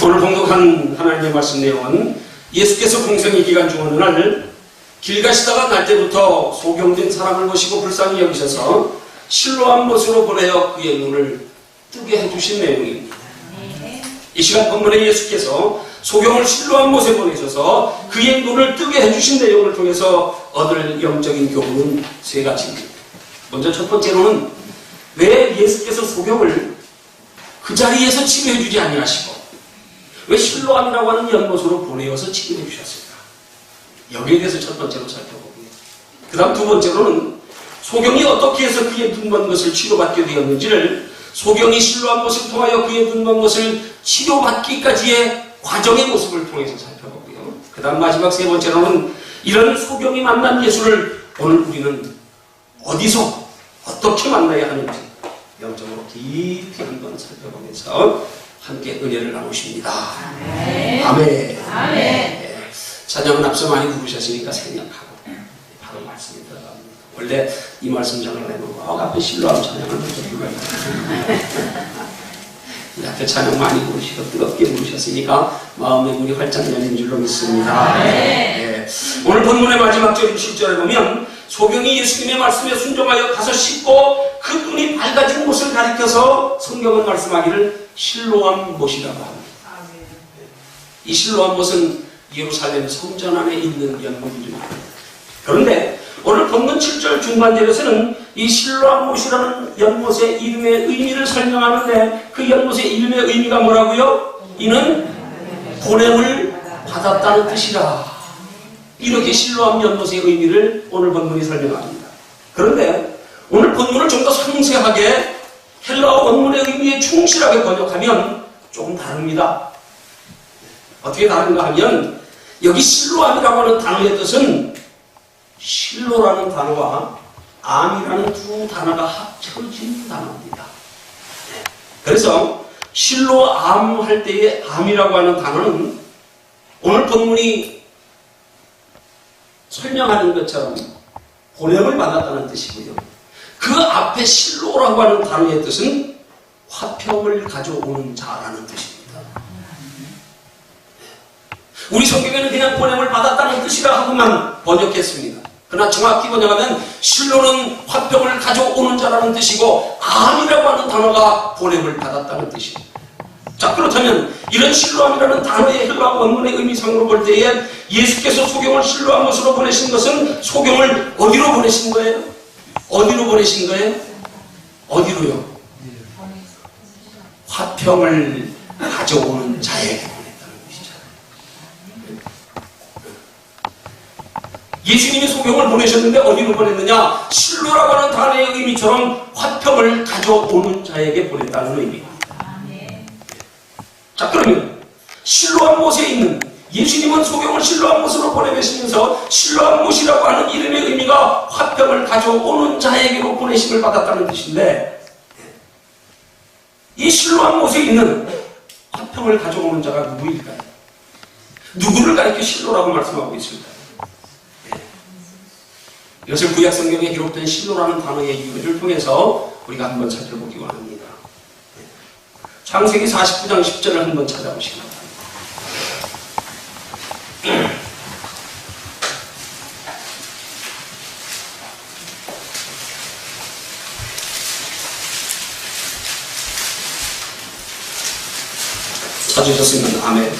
오늘 봉독한 하나님의 말씀 내용은 예수께서 공생의 기간 중 어느 날 길 가시다가 날 때부터 소경된 사람을 보시고 불쌍히 여기셔서 실로암 못으로 보내어 그의 눈을 뜨게 해주신 내용입니다. 이 시간 본문에 예수께서 소경을 실로암 못에 보내셔서 그의 눈을 뜨게 해주신 내용을 통해서 얻을 영적인 교훈은 세 가지입니다. 먼저 첫 번째로는 왜 예수께서 소경을 그 자리에서 치료해주지 아니하시고 왜 실로암이라고 하는 연못으로 보내어서 치료해 주셨을까? 여기에 대해서 첫 번째로 살펴보고요. 그 다음 두 번째로는 소경이 어떻게 해서 그의 눈먼 것을 치료받게 되었는지를 소경이 실로암 못을 통하여 그의 눈먼 것을 치료받기까지의 과정의 모습을 통해서 살펴보고요. 그 다음 마지막 세 번째로는 이런 소경이 만난 예수를 오늘 우리는 어디서 어떻게 만나야 하는지 영적으로 깊이 한번 살펴보면서 함께 은혜를 나누십니다. 아멘. 아멘. 아멘. 네. 찬양은 앞서 많이 부르셨으니까 생략하고 바로 말씀이 들어갑니다. 원래 이 말씀장을 내놓고 앞에 실로암 찬양을 먼저 불러야 이 앞에 찬양 많이 부르시고 뜨겁게 부르셨으니까 마음의 문이 활짝 열린 줄로 믿습니다. 네. 오늘 본문의 마지막 절 7절에 보면 소경이 예수님의 말씀에 순종하여 가서 씻고 그 눈이 밝아진 곳을 가리켜서 성경은 말씀하기를 실로암 못이라고 합니다. 이 실로암 못은 예루살렘 성전 안에 있는 연못이죠. 그런데 오늘 본문 7절 중반절에서는 이 실로암 못이라는 연못의 이름의 의미를 설명하는데 그 연못의 이름의 의미가 뭐라고요? 이는 보냄을 받았다는 뜻이라. 이렇게 실로암 연못의 의미를 오늘 본문이 설명합니다. 그런데 오늘 본문을 좀 더 상세하게 헬라어 원문의 의미에 충실하게 번역하면 조금 다릅니다. 어떻게 다른가 하면 여기 실로암이라고 하는 단어의 뜻은 실로라는 단어와 암이라는 두 단어가 합쳐진 단어입니다. 그래서 실로암 할 때의 암이라고 하는 단어는 오늘 본문이 설명하는 것처럼 보냄을 받았다는 뜻이고요. 그 앞에 실로라고 하는 단어의 뜻은 화평을 가져오는 자라는 뜻입니다. 우리 성경에는 그냥 보냄을 받았다는 뜻이라 하고만 번역했습니다. 그러나 정확히 번역하면 실로는 화평을 가져오는 자라는 뜻이고 암이라고 하는 단어가 보냄을 받았다는 뜻입니다. 자, 그렇다면 이런 실로암이라는 단어의 헬라어 원문의 의미상으로 볼 때에 예수께서 소경을 실로암 못으로 보내신 것은 소경을 어디로 보내신 거예요? 어디로 보내신 거예요? 어디로요? 화평을 가져오는 자에게 보냈다는 것이죠. 예수님이 소경을 보내셨는데 어디로 보냈느냐? 실로라고 하는 단어의 의미처럼 화평을 가져오는 자에게 보냈다는 의미입니다. 자, 그러면 실로암 못에 있는 예수님은 소경을 실로암 못으로 보내시면서 실로암 못이라고 하는 이름의 의미가 화평을 가져오는 자에게로 보내심을 받았다는 뜻인데 이 실로암 못에 있는 화평을 가져오는 자가 누구일까요? 누구를 가리켜 실로라고 말씀하고 있을까요? 이것을 구약 성경에 기록된 실로라는 단어의 이유를 통해서 우리가 한번 살펴보기 원합니다. 창세기 49장 10절을 한번 찾아보시기 바랍니다. 찾으셨으면 아멘.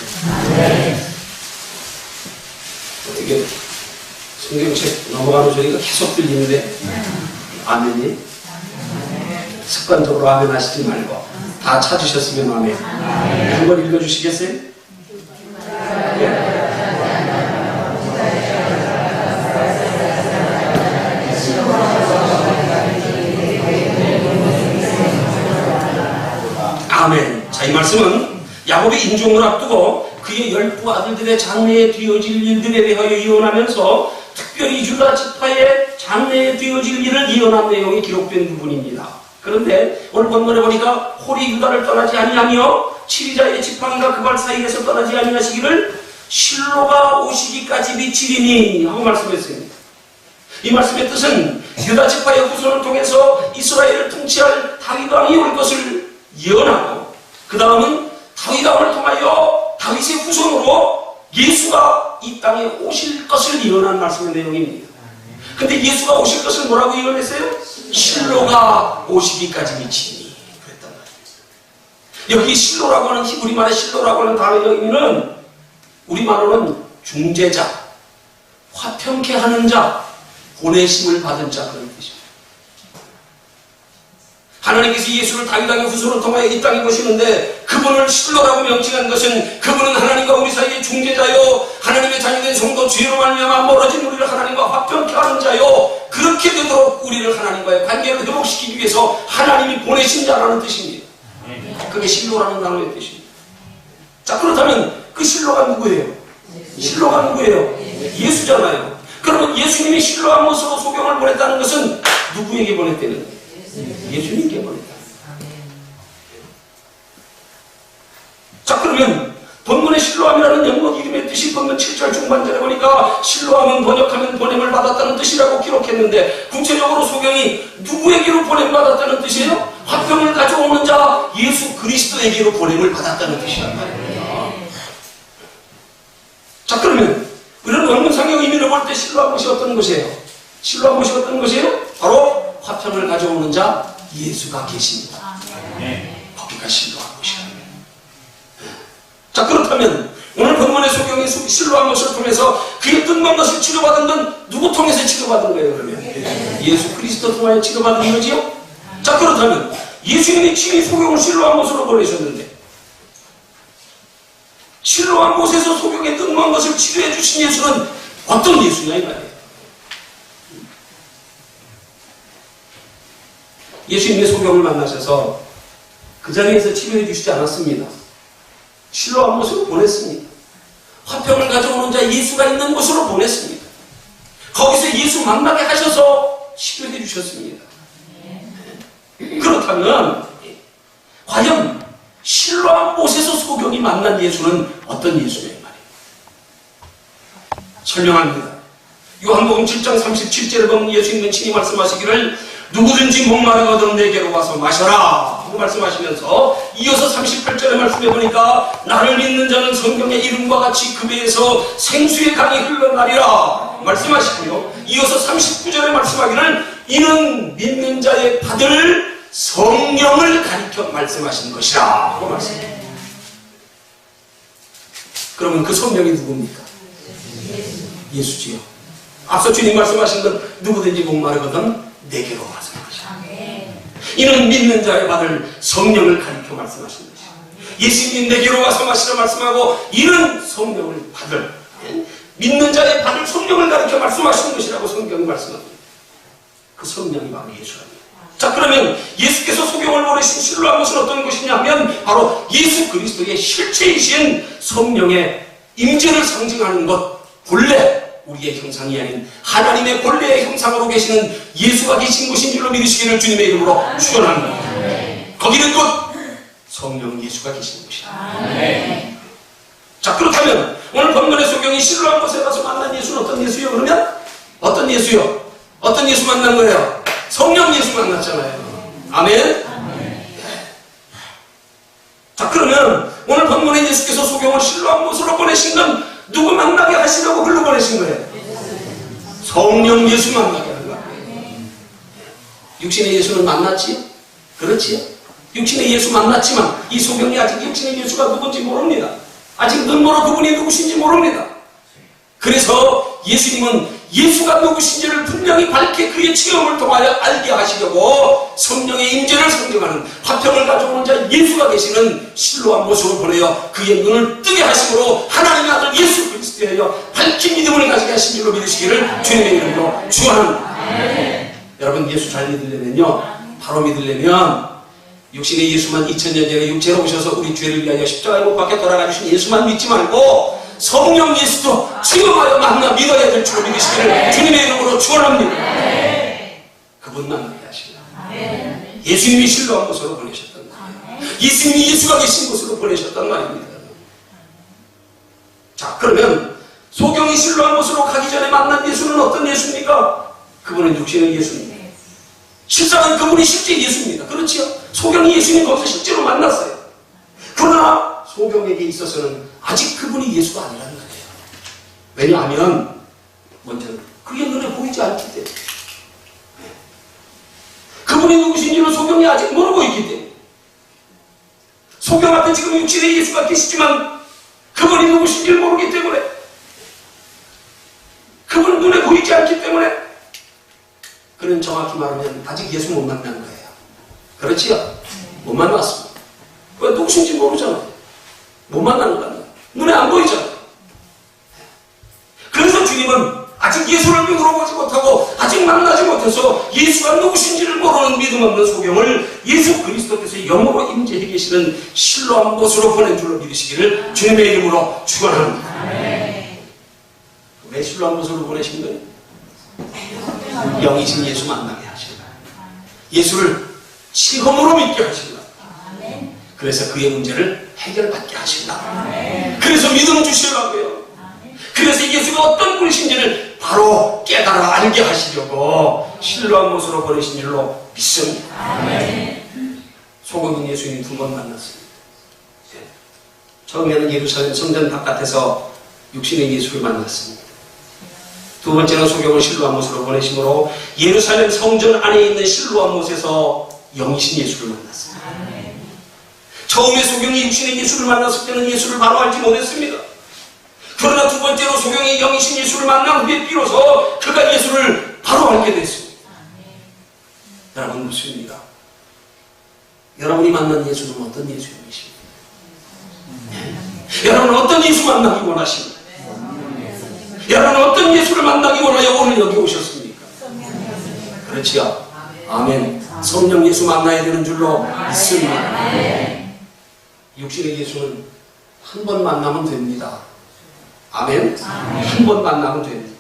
어떻게 성경책 넘어가는 소리가 계속 들리는데 아멘이? 습관적으로 아멘 하시지 말고 다 찾으셨으면 아멘. 한번 읽어주시겠어요? 네. 아멘. 자, 이 말씀은 야곱의 인종을 앞두고 그의 12 아들들의 장래에 되어질 일들에 대하여 예언하면서 특별히 유다 지파의 장래에 되어질 일을 예언한 내용이 기록된 부분입니다. 그런데 오늘 본문에 보니까 홀이 유다를 떠나지 아니하며 7위자의 지팡이가 그발 사이에서 떠나지 아니하시기를 실로가 오시기까지 미치리니 하고 말씀했습니다. 이 말씀의 뜻은 유다 지파의 후손을 통해서 이스라엘을 통치할 다윗 왕이 올 것을 예언하고 그 다음은 다윗 왕을 통하여 다윗의 후손으로 예수가 이 땅에 오실 것을 예언한 말씀의 내용입니다. 근데 예수가 오실 것을 뭐라고 예언했어요? 실로가 오시기까지 미치니 그랬단 말이에요. 여기 실로라고 하는 히브리말의 실로라고 하는 단어의 의미는 우리말로는 중재자, 화평케 하는 자, 보내심을 받은 자 그런 뜻입니다. 하나님께서 예수를 다윗 왕의 후손을 통하여 이 땅에 모시는데 그분을 실로라고 명칭한 것은 그분은 하나님과 우리 사이의 중재자요, 하나님의 자녀된 성도 죄로 말미암아 멀어진 우리를 하나님과 화평케 하는 자요, 그렇게 되도록 우리를 하나님과의 관계를 회복시키기 위해서 하나님이 보내신 자라는 뜻입니다. 그게 실로라는 단어의 뜻입니다. 자, 그렇다면 그 실로가 누구예요? 실로가 누구예요? 예수잖아요. 그러면 예수님이 실로한 모습으로 소경을 보냈다는 것은 누구에게 보냈다는 거예요? 예수님께 보냈다. 자, 그러면 본문의 실로함이라는 영국 이름의 뜻이 본문 7절 중반절에 보니까 실로함은 번역하면 보냄을 받았다는 뜻이라고 기록했는데 구체적으로 소경이 누구에게로 보냄 받았다는 뜻이에요? 화평을 가져오는 자 예수 그리스도에게로 보냄을 받았다는 뜻이란 말이에요. 자, 그러면 우리는 원문상의 의미를 볼 때 실로한 것이 어떤 것이에요? 실로한 것이 어떤 것이에요? 바로 화평을 가져오는 자 예수가 계십니다. 거기가 실로한 것이에요. 자, 그렇다면 오늘 본문의 소경이 실로한 것을 통해서 그의 뜬만 것을 치료받은 건 누구 통해서 치료받은 거예요? 그러면 예수 그리스도 통하여 치료받은 거지요? 자, 그렇다면 예수님이 친히 소경을 실로한 것으로 보내셨는데 실로한 곳에서 소경의 뜬만 것을 치료해 주신 예수는 어떤 예수냐 이 말이에요. 예수님의 소경을 만나셔서 그 자리에서 치료해 주시지 않았습니다. 실로한 곳으로 보냈습니다. 화평을 가져오는 자 예수가 있는 곳으로 보냈습니다. 거기서 예수 만나게 하셔서 치료해 주셨습니다. 그렇다면 과연 실로한 곳에서 소경이 만난 예수는 어떤 예수냐 말이에요. 설명합니다. 요한복음 7장 37절에 보면 예수님은 친히 말씀하시기를 누구든지 목마르거든 내게로 와서 마셔라 하고 말씀하시면서 이어서 38절의 말씀해 보니까 나를 믿는 자는 성경의 이름과 같이 그 배에서 생수의 강이 흘러나리라 말씀하시고요. 이어서 39절에 말씀하기를 이는 믿는 자의 받을 성령을 가리켜 말씀하신 것이라 하고 말씀합니다. 그러면 그 성령이 누굽니까? 예수지요. 앞서 주님 말씀하신 건 누구든지 목마르거든 내게로 와서 마시라. 이는 믿는 자의 받을 성령을 가리켜 말씀하신 것이죠. 예수님 내게로 와서 마시라 말씀하고 이는 성령을 받을 믿는 자의 받을 성령을 가리켜 말씀하신 것이라고 성경이 말씀합니다. 그 성령이 바로 예수랍니다. 자, 그러면 예수께서 소경을 보내신 실로한 것은 어떤 것이냐 하면 바로 예수 그리스도의 실체이신 성령의 임재를 상징하는 것, 본래 우리의 형상이 아닌 하나님의 본래의 형상으로 계시는 예수가 계신 곳인 줄로 믿으시기를 주님의 이름으로 축원합니다. 거기는 곧 성령 예수가 계시는 곳이다. 자, 그렇다면 오늘 본문의 소경이 실로한 곳에 가서 만난 예수는 어떤 예수요? 그러면 어떤 예수요? 어떤 예수 만난 거예요? 성령 예수 만났잖아요. 아멘? 자, 그러면 오늘 본문의 예수께서 소경을 실로한 곳으로 보내신 건 누구 만나게 하시려고 글로 보내신 거예요? 성령 예수 만나게 하는 거예요. 육신의 예수는 만났지요? 그렇지요? 육신의 예수 만났지만 이 소경이 아직 육신의 예수가 누군지 모릅니다. 아직 눈으로 그분이 누구신지 모릅니다. 그래서 예수님은 예수가 누구신지를 분명히 밝게 그의 체험을 통하여 알게 하시려고 성령의 임재를 상징하는 화평을 가져오는 자 예수가 계시는 실로한 곳으로 보내어 그의 눈을 뜨게 하심으로 하나님의 아들 예수 그리스도여 밝힌 믿음을 가지게 하신 줄로 믿으시기를 주님의 이름으로 축원합니다. 여러분, 예수 잘 믿으려면요, 바로 믿으려면 육신의 예수만 2000년 전에 육체로 오셔서 우리 죄를 위하여 십자가에 못 박혀 돌아가주신 예수만 믿지 말고 성령 예수도 지금하여 만나 믿어야 될 줄로 믿으시기를 주님의 이름으로 축원합니다. 그분 만나게 하시라. 예수님이 실로한 곳으로 보내셨단 말이에요. 예수님이 예수가 계신 곳으로 보내셨단 말입니다. 자, 그러면 소경이 실로한 곳으로 가기 전에 만난 예수는 어떤 예수입니까? 그분은 육신의 예수입니다. 실상은 그분이 실제 예수입니다. 그렇지요? 소경이 예수님 거기서 실제로 만났어요. 그러나 소경에게 있어서는 아직 그분이 예수가 아니라는 거예요. 왜냐하면 먼저 그게 눈에 보이지 않기 때문에, 그분이 누구신지를 소경이 아직 모르고 있기 때문에, 소경 앞에 지금 육신의 예수가 계시지만 그분이 누구신지를 모르기 때문에, 그분은 눈에 보이지 않기 때문에, 그는 정확히 말하면 아직 예수 못 만난 거예요. 그렇지요? 못 만났습니다. 왜 누구신지 모르잖아요. 못 만나는 거 아니에요. 눈에 안 보이잖아요. 그래서 주님은 아직 예수를 물어보지 못하고 아직 만나지 못해서 예수가 누구신지를 모르는 믿음 없는 소경을 예수 그리스도께서 영으로 임재해 계시는 실로암 못으로 보낸 줄로 믿으시기를 주님의 이름으로 축원합니다. 왜 실로암 못으로 보내신 거예요? 영이신 예수 만나게 하신다. 예수를 시험으로 믿게 하신다. 그래서 그의 문제를 해결받게 하신다. 그래서 믿음 주시려고요. 그래서 예수가 어떤 분이신지를 바로 깨달아 알게 하시려고 실로암 못으로 보내신 줄로 믿습니다. 소경인 예수님 두 번 만났습니다. 처음에는 예루살렘 성전 바깥에서 육신의 예수를 만났습니다. 두 번째는 소경을 실로암 못으로 보내심으로 예루살렘 성전 안에 있는 실로암 못에서 영이신 예수를 만났습니다. 처음에 소경이 육신의 예수를 만났을 때는 예수를 바로 알지 못했습니다. 그러나 두 번째로 소경이 영이신 예수를 만난 후에 비로소 그가 예수를 바로 알게 됐습니다. 여러분 묻습니다. 여러분이 만난 예수는 어떤 예수님이십니까? 여러분은 어떤 예수 만나기 원하십니까? 여러분은 어떤 예수를 만나기 원하여 오늘 여기 오셨습니까? 그렇지요? 아멘. 성령 예수 만나야 되는 줄로 믿습니다. 육신의 예수는 한 번 만나면 됩니다. 아멘. 한 번 만나면 됩니다.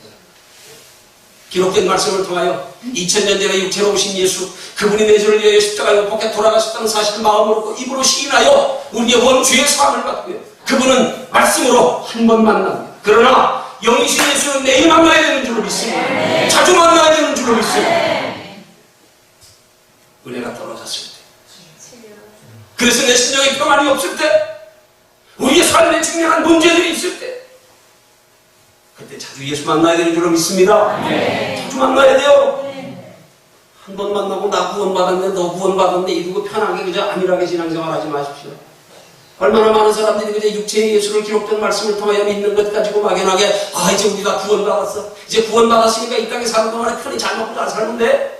기록된 말씀을 통하여 2000년 전에 육체로 오신 예수, 그분이 내 죄를 위하여 십자가에 못 박혀 돌아가셨다는 사실을 마음으로 입으로 시인하여 우리의 원죄의 사함을 받고요. 그분은 말씀으로 한 번 만납니다. 그러나 영이신 예수는 매일 만나야 되는 줄로 믿습니다. 자주 만나야 되는 줄로 믿습니다. 은혜가 떨어졌을 때, 그래서 내 심령에 평안이 없을 때, 우리의 삶에 중요한 문제들이 있을 때, 그때 자주 예수 만나야 되는 줄로 믿습니다. 자주 만나야 돼요. 한 번 만나고 나 구원받았네, 너 구원받았네 이러고 편하게 그저 안일하게 신앙생활하지 마십시오. 얼마나 많은 사람들이 그저 육체의 예수를 기록된 말씀을 통하여 믿는 것 가지고 막연하게 이제 우리가 구원받았어, 이제 구원받았으니까 이 땅에 사는 동안에 편히 잘 먹고 잘 살는데,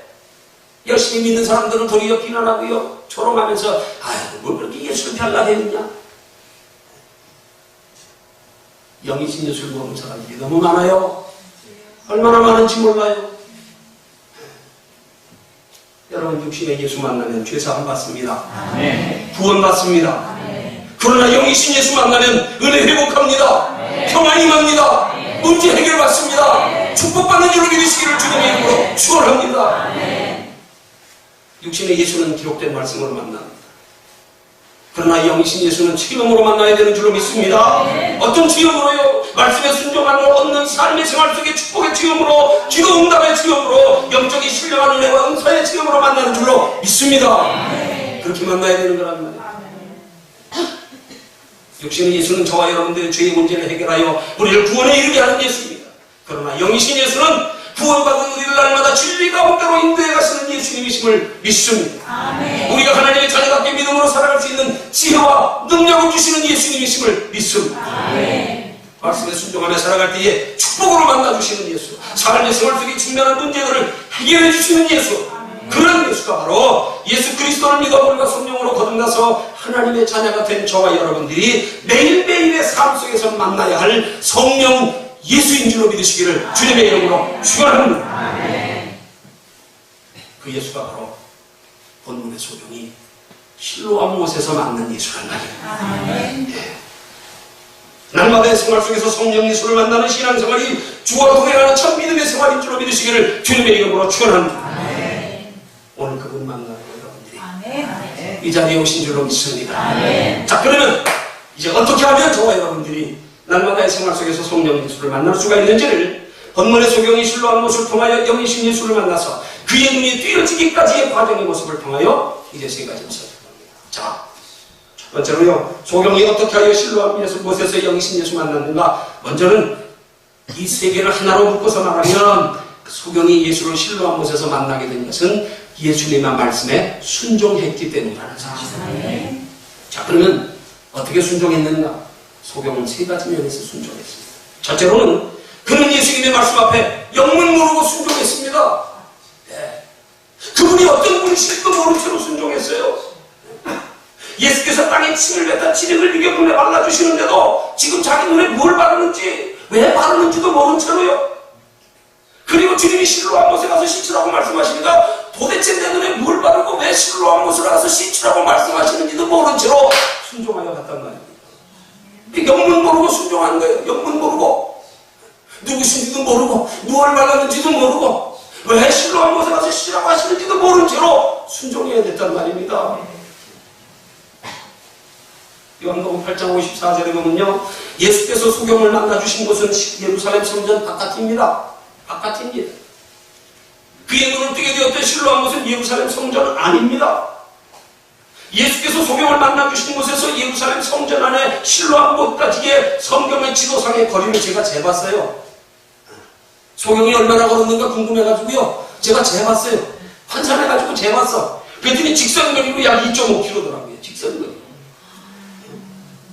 열심히 믿는 사람들은 도리어 비난하고요 조롱하면서 뭘 그렇게 예수를 잘나대느냐. 영이신 예수를 모르는 사람들이 너무 많아요. 얼마나 많은지 몰라요. 여러분 육신의 예수 만나면 죄사함 받습니다. 구원받습니다. 그러나 영이신 예수 만나면 은혜 회복합니다. 평안이 납니다. 문제 해결받습니다. 축복받는 줄로 믿으시기를 주님의 이름으로 축원합니다. 육신의 예수는 기록된 말씀으로 만납니다. 그러나 영이신 예수는 체험으로 만나야 되는 줄로 믿습니다. 어떤 체험으로요? 말씀에 순종함을 얻는 삶의 생활 속의 축복의 체험으로, 기도 응답의 체험으로, 영적인 신령한 은혜와 은사의 체험으로 만나는 줄로 믿습니다. 그렇게 만나야 되는 거란 말이에요. 육신의 예수는 저와 여러분들의 죄의 문제를 해결하여 우리를 구원에 이르게 하는 예수입니다. 그러나 영이신 예수는 구원받은 우리를 날마다 진리 가운데로 인도해 가시는 예수님이심을 믿습니다. 우리가 하나님의 자녀답게 믿음으로 살아갈 수 있는 지혜와 능력을 주시는 예수님이심을 믿습니다. 말씀에 순종하며 살아갈 때에 축복으로 만나주시는 예수, 삶의 생활 속에 중요한 문제들을 해결해 주시는 예수, 그런 예수가 바로 예수 그리스도를 믿어 물과 성령으로 거듭나서 하나님의 자녀가 된 저와 여러분들이 매일매일의 삶 속에서 만나야 할 성령 예수인 줄로 믿으시기를 주님의 이름으로 축원합니다. 그 예수가 바로 본문의 소경이 실로암 못에서 만난 예수란 말이에요. 날마다의 생활 속에서 성령 예수를 만나는 신앙생활이 주와 동행하는 참 믿음의 생활인 줄로 믿으시기를 주님의 이름으로 축원합니다. 오늘 그분 만나는 여러분들이 이 자리에 오신 줄로 믿습니다. 자, 그러면 이제 어떻게 하면 저와 여러분들이 날마다의 생활 속에서 성령 예수를 만날 수가 있는지를 본문의 소경이 실로암 못을 통하여 영이신 예수를 만나서 그의 눈이 띄어지기까지의 과정의 모습을 통하여 이제 세 가지를 살펴봅니다. 자, 첫 번째로요, 소경이 어떻게 하여 실로암 예수 못에서 영신 예수 만났는가? 먼저는 이 세 개를 하나로 묶어서 말하면 소경이 예수를 실로암 못에서 만나게 된 것은 예수님의 말씀에 순종했기 때문이라는 사실입니다. 자, 그러면 어떻게 순종했는가? 소경은 세 가지 면에서 순종했습니다. 첫째로는 그는 예수님의 말씀 앞에 영문 모르고 순종했습니다. 네. 그분이 어떤 분이실지도 모른 채로 순종했어요. 예수께서 땅에 침을 뱉다 지력을 이겨 눈에 발라주시는데도 지금 자기 눈에 뭘 바르는지, 왜 바르는지도 모른 채로요. 그리고 주님이 실로암 못에 가서 씻으라고 말씀하시니까 도대체 내 눈에 뭘 바르고 왜 실로암 못에 가서 씻으라고 말씀하시는지도 모른 채로 순종하여 갔단 말입니다. 영문 모르고 순종한 거예요. 영문 모르고. 누구신지도 모르고, 무엇을 발랐는지도 모르고, 왜 실로암 못에 가서 씻으라고 하시는지도 모른 채로 순종해야 됐단 말입니다. 요한복음 8장 54절에 보면요, 예수께서 소경을 만나주신 곳은 예루살렘 성전 바깥입니다. 바깥입니다. 그의 눈을 뜨게 되었던 실로암 곳은 예루살렘 성전은 아닙니다. 예수께서 소경을 만나주신 곳에서 예루살렘 성전 안에 실로암 곳까지의 성경의 지도상의 거리를 제가 재봤어요. 소경이 얼마나 걸었는가 궁금해가지고요, 제가 재봤어요. 환산해가지고 재봤어. 그랬더니 직선거리로 약 2.5km더라고요. 직선거리.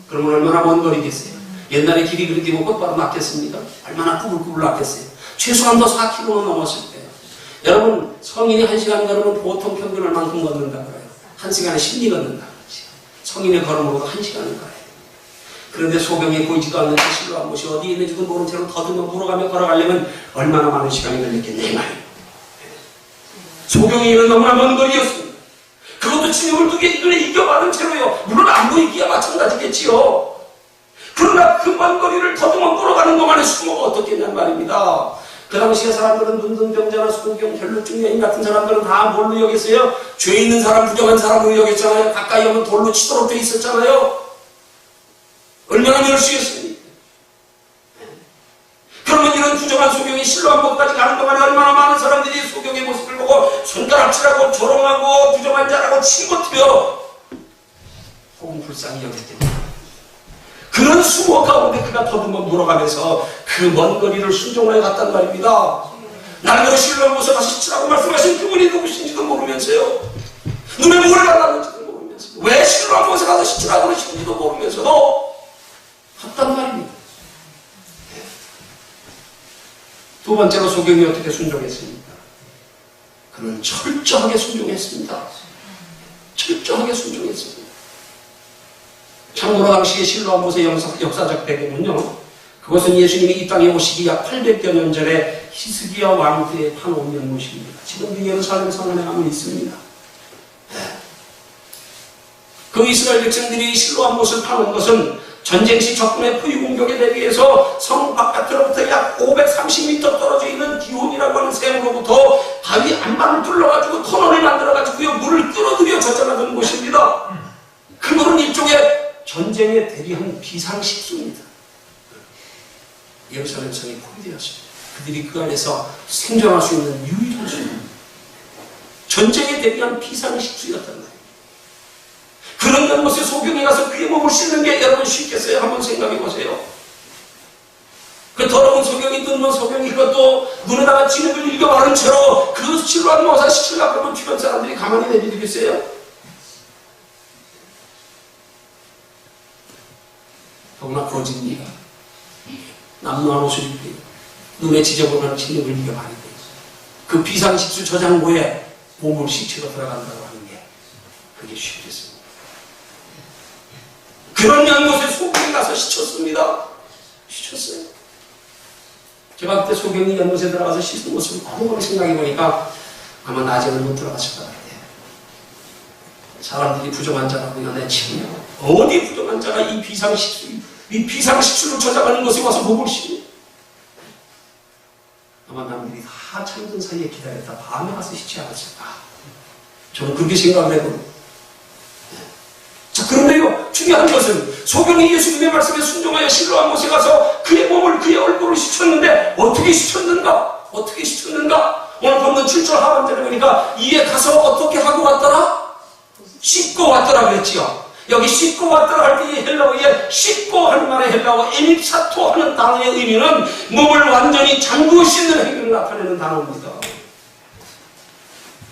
그러면 얼마나 먼 거리겠어요? 옛날에 길이 그렇게 뭐 곧바로 막혔습니까? 얼마나 꾸불꾸불 막혔어요. 최소한도 4km는 넘었을 거예요. 여러분, 성인이 1시간 걸으면 보통 평균 얼만큼 걷는다 그래요? 1시간에 10리 걷는다 그러죠. 성인의 걸음으로도 1시간을 걸어요. 그런데 소경이 보이지도 않는 실로암 못이 어디 있는지도 모른 채로 더듬어 물어가며 걸어가려면 얼마나 많은 시간이 걸렸겠냐 이 말이에요. 소경이 이런 너무나 먼 거리였습니다. 그것도 주님을 눈에 이겨받은 채로요. 물론 안 보이기야 마찬가지겠지요. 그러나 그 먼 거리를 더듬어 물어가는 동안에 수모가 어떻겠냐는 말입니다. 그 당시에 사람들은 눈등병자나 소경, 혈루증 여인 같은 사람들은 다 뭘로 여겼어요? 죄 있는 사람, 부정한 사람으로 여겼잖아요. 가까이 오면 돌로 치도록 돼 있었잖아요. 얼마나 멸시했습니까? 그러면 이런 부정한 소경이 실로암 곳까지 가는 동안에 얼마나 많은 사람들이 소경의 모습을 보고 손가락질하고 조롱하고 부정한 자라고 치고튀며 혹은 불쌍히 여겼겠다. 그런 수모 가운데 그가 더듬어 물어가면서 그 먼 거리를 순종하여 갔단 말입니다. 나를 실로암 곳에 가서 씻으라고 말씀하신 그분이 누구신지도 모르면서요. 눈에 뭘 발랐는지도 모르면서, 왜 실로암 곳에 가서 씻으라고 그러시는지도 모르면서도 갔단 말입니다. 두 번째로 소경이 어떻게 순종했습니까? 그는 철저하게 순종했습니다. 철저하게 순종했습니다. 참고로 당시의 실로암 못의 역사적 배경은요, 그것은 예수님이 이 땅에 오시기 약 800여 년 전에 히스기야 왕 때에 파놓은 못입니다. 지금도 예루살렘 성 안에 가면 있습니다. 그 이스라엘 백성들이 실로암 못을 파놓은 것은 전쟁 시 적군의 포위 공격에 대비해서 성 바깥으로부터 약 530m 떨어져 있는 기온이라고 하는 샘으로부터 바위 안반을 뚫러가지고 터널을 만들어가지고요, 물을 끌어들여 젖어나가는 곳입니다. 그거는 일종의 전쟁에 대비한 비상식수입니다. 예루살렘 성이 포위되었습니다. 그들이 그 안에서 생존할 수 있는 유일한 수입니다. 전쟁에 대비한 비상식수였단 말이에요. 그런 곳에 소경이 가서 그의 몸을 씻는 게 여러분 쉽겠어요? 한번 생각해 보세요. 그 더러운 소경이, 눈먼 소경이 그것도 눈에다가 진흙을 일겨 바른 채로 그 실로암 못에 시키려고 그러면 주변 사람들이 가만히 내비두겠어요? 더구나 그러집니다. 남루한 옷을 입고 눈에 지저분한 진흙을 일겨 바르고 그 비상식수 저장고에 몸을 씻으러 들어간다고 하는 게 그게 쉽겠습니다. 그런 연못에 소경이 가서 씻었습니다. 씻었어요. 제가 그때 소경이 연못에 들어가서 씻은 모습을 고루 생각해보니까 아마 낮에는 못 들어갔을 것 같아요. 사람들이 부정한 자라고 내치며 어디 부정한 자가 이 비상식수로 저장하는 것에 와서 목을 씻냐. 아마 남들이 다 참전 사이에 기다렸다 밤에 가서 씻지 않았을까. 저는 그렇게 생각을 해보고. 자, 그런데요, 중요한 것은 소경이 예수님의 말씀에 순종하여 실로암 못에 가서 그의 몸을, 그의 얼굴을 씻었는데 어떻게 씻었는가? 어떻게 씻었는가? 오늘 본문 7절 하반절에 보니까 이에 가서 어떻게 하고 왔더라? 씻고 왔더라 그랬지요. 여기 씻고 왔더라 할 때 이 헬라어에 씻고 하는 말의 헬라어 에닙사토 하는 단어의 의미는 몸을 완전히 잠그고 씻는 행위를 나타내는 단어입니다.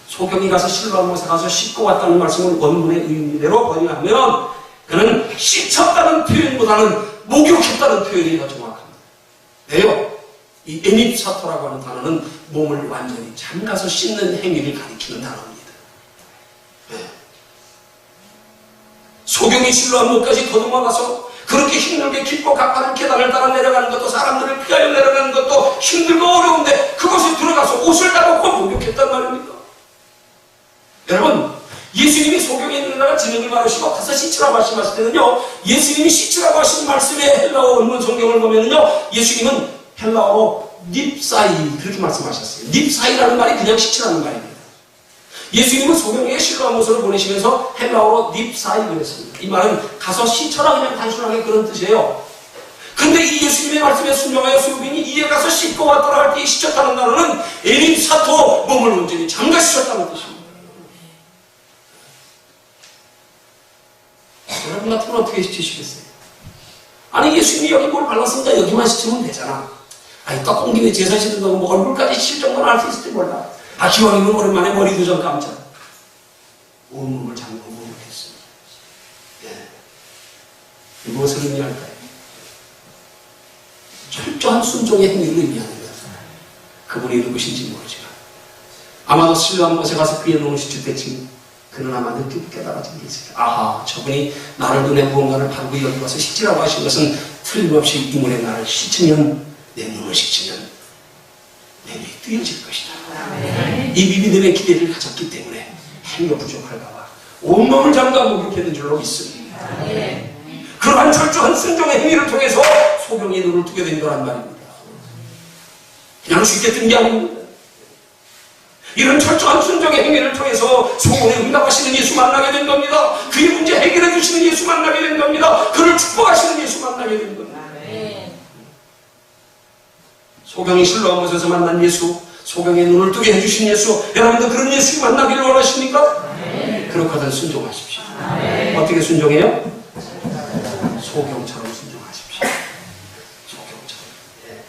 소경이 가서 실로암 못에 가서 씻고 왔다는 말씀을 원문의 의미대로 번역하면 그는 씻었다는 표현보다는 목욕했다는 표현이 더 정확합니다. 왜요? 이 에닙사토라고 하는 단어는 몸을 완전히 잠가서 씻는 행위를 가리키는 단어입니다. 네. 소경이 실로암 못까지 더듬어가서 그렇게 힘들게 깊고 가파른 계단을 따라 내려가는 것도 사람들을 피하여 내려가는 것도 힘들고 어려운데 그곳에 들어가서 옷을 따놓고 목욕했단 말입니다. 여러분, 예수님이 소경에 있는 나라 진흙을 바르시고 가서 씻으라고 말씀하실 때는요, 예수님이 씻으라고 하신 말씀의 헬라어 원문 성경을 보면은요, 예수님은 헬라어로 닙사이 그렇게 말씀하셨어요. 닙사이라는 말이 그냥 씻으라는 말입니다. 예수님은 소경에게 실로암 못으로 보내시면서 헬라어로 닙사이 그랬습니다. 이 말은 가서 씻어라 그냥 단순하게 그런 뜻이에요. 근데 이 예수님의 말씀에 순종하여 수빈이 이에 가서 씻고 왔더라 할 때 씻었다는 단어는 에닙사토 몸을 온전히 잠가 씻었다는 뜻입니다. 여러분 같으면 어떻게 씻으시겠어요? 아니 예수님이 여기 뭘 발랐으니까 여기만 씻으면 되잖아. 아니 떡 김에 제사 지낸다고 뭐 얼굴까지 씻을 정도는 할 수 있을지 몰라. 아 기왕이면 오랜만에 머리도 좀 감자. 온몸을 잠그고 목욕했습니다. 예. 무엇을 의미할까요? 철저한 순종의 행위를 의미하는 것입니다. 그분이 누구신지 모르지만 아마도 실로암 못에 가서 그의 눈을 씻을 때쯤 그는 아마 느끼고 깨달아진 게 있어요. 아하, 저분이 나를 눈에 무언가를 바르고 여기 와서 씻으라고 하신 것은 틀림없이 이물의 나를 씻으면 내 눈을 씻으면 내 눈이 뜨여질 것이다. 이 믿음의 기대를 가졌기 때문에 행위가 부족할까봐 온몸을 잠가 목욕했는 줄로 믿습니다. 그러한 철저한 순종의 행위를 통해서 소경의 눈을 뜨게 된 거란 말입니다. 그냥 쉽게 뜬 게 아닙니다. 이런 철저한 순종의 행위를 통해서 소원에 응답하시는 예수 만나게 된 겁니다. 그의 문제 해결해 주시는 예수 만나게 된 겁니다. 그를 축복하시는 예수 만나게 된 겁니다. 소경이 실로암 못에서 만난 예수, 소경의 눈을 뜨게 해주신 예수, 여러분도 그런 예수 만나기를 원하십니까? 그렇거든 순종하십시오. 어떻게 순종해요? 소경처럼 순종하십시오. 소경처럼.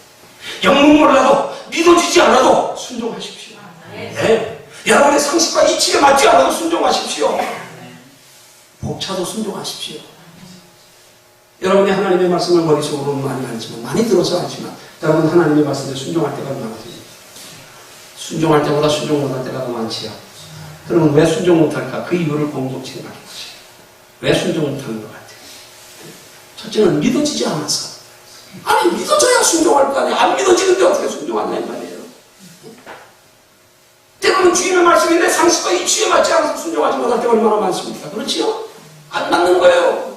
영문 몰라도 믿어지지 않아도 순종하십시오. 네. 여러분의 상식과 이치에 맞지 않아도 순종하십시오. 벅차도 순종하십시오. 여러분이 하나님의 말씀을 머릿속으로는 많이 알지만, 많이 들어서 알지만 여러분 하나님의 말씀에 순종할 때가 많아집니다. 순종할 때보다 순종 못할 때가 더 많지요. 그러면 왜 순종 못할까? 그 이유를 공동체에 말해보세요. 왜 순종 못하는 것 같아요? 첫째는 믿어지지 않아서. 아니 믿어져야 순종할 거 아니야. 안 믿어지는데 어떻게 순종하냐 이 말이에요. 때로는 주님의 말씀인데 상식과 이치에 맞지 않아서 순종하지 못할 때가 얼마나 많습니까? 그렇지요? 안 맞는 거예요.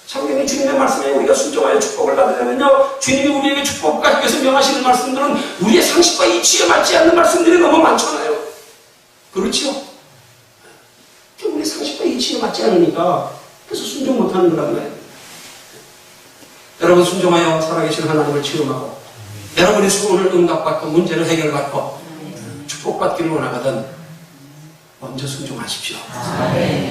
성경이 주님의 말씀에 우리가 순종하여 축복을 받으려면요, 주님이 우리에게 축복하기 위해서 명하시는 말씀들은 우리의 상식과 이치에 맞지 않는 말씀들이 너무 많잖아요. 그렇지요? 우리 상식과 이치에 맞지 않으니까 그래서 순종 못하는 거라는 거예요. 여러분 순종하여 살아계신 하나님을 체험하고 여러분의 소원을 응답받고 문제를 해결받고 축복받기를 원하거든 먼저 순종하십시오.